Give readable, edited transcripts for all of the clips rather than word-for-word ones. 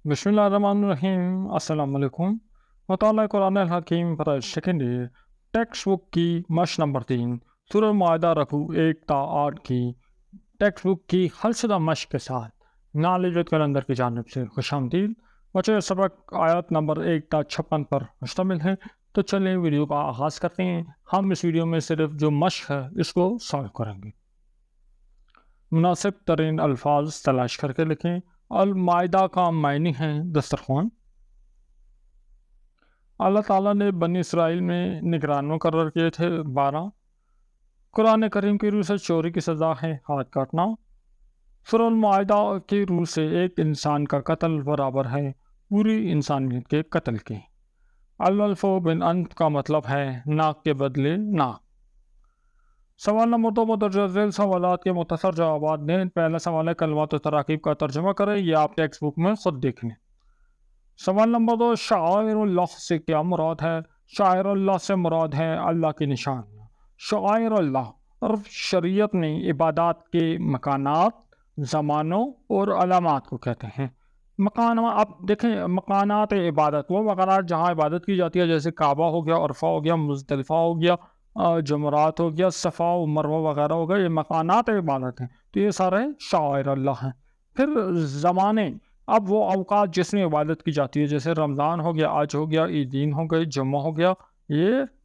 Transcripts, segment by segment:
بسم اللہ الرحمن الرحیم، السلام علیکم۔ مطالعہ قرآن الحکیم پر سیکنڈ ایئر ٹیکسٹ بک کی مشق نمبر 3 سورہ معاہدہ رکوع 1 تا 8 کی ٹیکسٹ بک کی حلشدہ مشق کے ساتھ نالج ود کلندر کی جانب سے خوش آمدید۔ بچے سبق آیات نمبر 1 تا 56 پر مشتمل ہے، تو چلیں ویڈیو کا آغاز کرتے ہیں۔ ہم اس ویڈیو میں صرف جو مشق ہے اس کو سالو کریں گے۔ مناسب ترین الفاظ تلاش کر کے لکھیں۔ المائدہ کا معنی ہے دسترخوان۔ اللہ تعالیٰ نے بنی اسرائیل میں نگران مقرر کیے تھے 12۔ قرآن کریم کی روح سے چوری کی سزا ہے ہاتھ کاٹنا۔ سورہ المائدہ کی روح سے ایک انسان کا قتل برابر ہے پوری انسانیت کے قتل کے۔ الالف بن انت کا مطلب ہے ناک کے بدلے ناک۔ سوال نمبر 2 مدرجہ ذیل سوالات کے مختصر جوابات دیں۔ پہلا سوال ہے کلمات و تراکیب کا ترجمہ کریں، یہ آپ ٹیکسٹ بک میں خود دیکھ لیں۔ سوال نمبر 2 شعائر اللہ سے کیا مراد ہے؟ شاعر اللہ سے مراد ہے اللہ کی نشانیاں۔ شعائر اللہ عرف شریعت میں عبادات کے مکانات، زمانوں اور علامات کو کہتے ہیں۔ اب دیکھیں، مکانات عبادت وہ مکانات جہاں عبادت کی جاتی ہے، جیسے کعبہ ہو گیا، عرفہ ہو گیا، مزدلفہ ہو گیا، جمرات ہو گیا، صفا و مروہ وغیرہ ہو گیا، یہ مکانات عبادت ہیں، تو یہ سارے شعائر اللہ ہیں۔ پھر زمانے، اب وہ اوقات جس میں عبادت کی جاتی ہے، جیسے رمضان ہو گیا، آج ہو گیا، عیدین ہو گئی، جمعہ ہو گیا،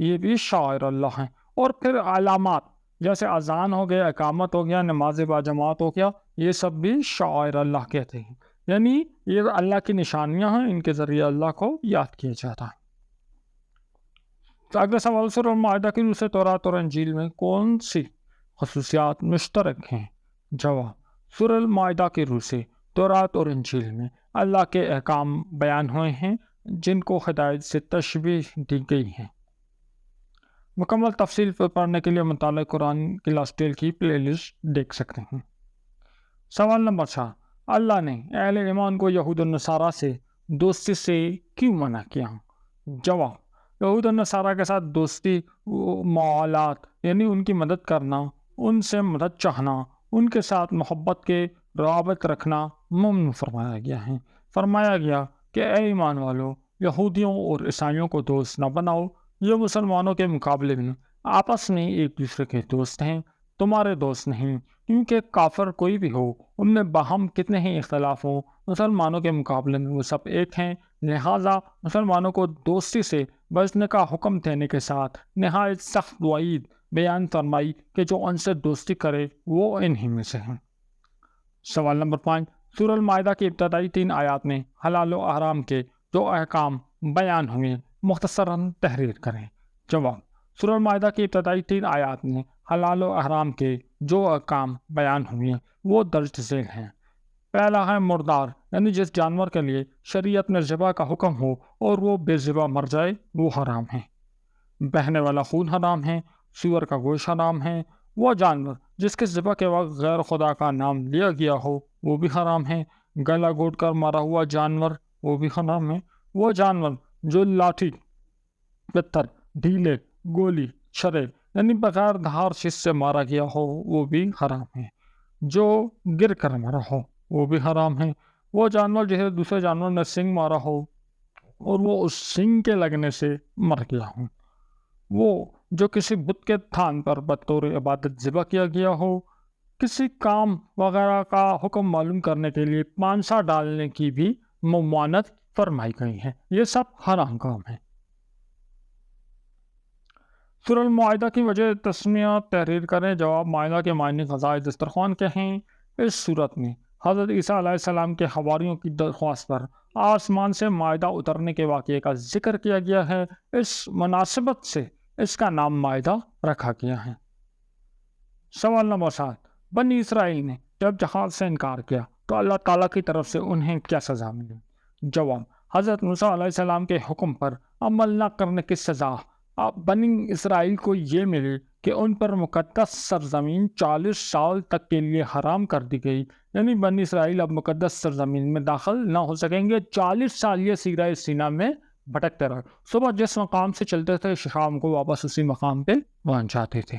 یہ بھی شعائر اللہ ہیں۔ اور پھر علامات، جیسے اذان ہو گیا، اقامت ہو گیا، نماز باجماعت ہو گیا، یہ سب بھی شعائر اللہ کہتے ہیں، یعنی یہ اللہ کی نشانیاں ہیں، ان کے ذریعے اللہ کو یاد کیا جاتا ہے۔ تو اگلا سوال، سورہ المائدہ کی روح سے تورات اور انجیل میں کون سی خصوصیات مشترک ہیں؟ جواب، سورہ المائدہ کی روح سے تورات اور انجیل میں اللہ کے احکام بیان ہوئے ہیں جن کو ہدایت سے تشبیہ دی گئی ہے۔ مکمل تفصیل پر پڑھنے کے لیے مطالعہ قرآن کلاس 12 کی پلے لسٹ دیکھ سکتے ہیں۔ سوال نمبر 4، اللہ نے اہل ایمان کو یہود و نصارہ سے دوستی سے کیوں منع کیا؟ جواب، یہود و نصارہ کے ساتھ دوستی، معاملات یعنی ان کی مدد کرنا، ان سے مدد چاہنا، ان کے ساتھ محبت کے روابط رکھنا ممنوع فرمایا گیا ہے۔ فرمایا گیا کہ اے ایمان والو، یہودیوں اور عیسائیوں کو دوست نہ بناؤ، یہ مسلمانوں کے مقابلے میں آپس میں ایک دوسرے کے دوست ہیں، تمہارے دوست نہیں، کیونکہ کافر کوئی بھی ہو، ان میں باہم کتنے ہی اختلاف ہوں، مسلمانوں کے مقابلے میں وہ سب ایک ہیں، لہٰذا مسلمانوں کو دوستی سے بچنے کا حکم دینے کے ساتھ نہایت سخت وعید بیان فرمائی کہ جو ان سے دوستی کرے وہ انہی میں سے ہیں۔ سوال نمبر 5، سورہ المائدہ کی ابتدائی 3 آیات میں حلال و حرام کے جو احکام بیان ہوئے مختصراً تحریر کریں۔ جواب، سورہ المائدہ کی ابتدائی 3 آیات میں حلال و حرام کے جو احکام بیان ہوئے وہ درج ذیل ہیں۔ پہلا ہے مردار، یعنی جس جانور کے لیے شریعت میں ذبح کا حکم ہو اور وہ بے ذبح مر جائے وہ حرام ہے۔ بہنے والا خون حرام ہے، سور کا گوشت حرام ہے، وہ جانور جس کے ذبح کے وقت غیر خدا کا نام لیا گیا ہو وہ بھی حرام ہے۔ گلا گھونٹ کر مارا ہوا جانور وہ بھی حرام ہے۔ وہ جانور جو لاٹھی، پتھر، ڈھیلے، گولی، چھرے یعنی بغیر دھار چیز سے مارا گیا ہو وہ بھی حرام ہے۔ جو گر کر مرا ہو وہ بھی حرام ہے۔ وہ جانور جسے دوسرے جانور نے سنگ مارا ہو اور وہ اس سنگ کے لگنے سے مر گیا ہو۔ وہ جو کسی بت کے تھان پر بطور عبادت ذبح کیا گیا ہو۔ کسی کام وغیرہ کا حکم معلوم کرنے کے لیے پانسا ڈالنے کی بھی ممانعت فرمائی گئی ہے، یہ سب حرام کام ہے۔ سورہ المائدہ کی وجہ تسمیہ تحریر کریں۔ جواب، مائدہ کے معنی غذائے دسترخوان کے ہیں۔ اس صورت میں حضرت عیسیٰ علیہ السلام کے حواریوں کی درخواست پر آسمان سے مائدہ اترنے کے واقعے کا ذکر کیا گیا ہے، اس مناسبت سے اس کا نام مائدہ رکھا گیا ہے۔ سوال نمبر 7، بنی اسرائیل نے جب جہاد سے انکار کیا تو اللہ تعالیٰ کی طرف سے انہیں کیا سزا ملی؟ جواب، حضرت موسیٰ علیہ السلام کے حکم پر عمل نہ کرنے کی سزا بنی اسرائیل کو یہ ملی کہ ان پر مقدس سرزمین 40 سال تک کے لیے حرام کر دی گئی، یعنی بنی اسرائیل اب مقدس سرزمین میں داخل نہ ہو سکیں گے۔ 40 سال یہ سیرہ سینا میں بھٹکتے رہے، صبح جس مقام سے چلتے تھے شام کو واپس اسی مقام پہ پہنچ جاتے تھے۔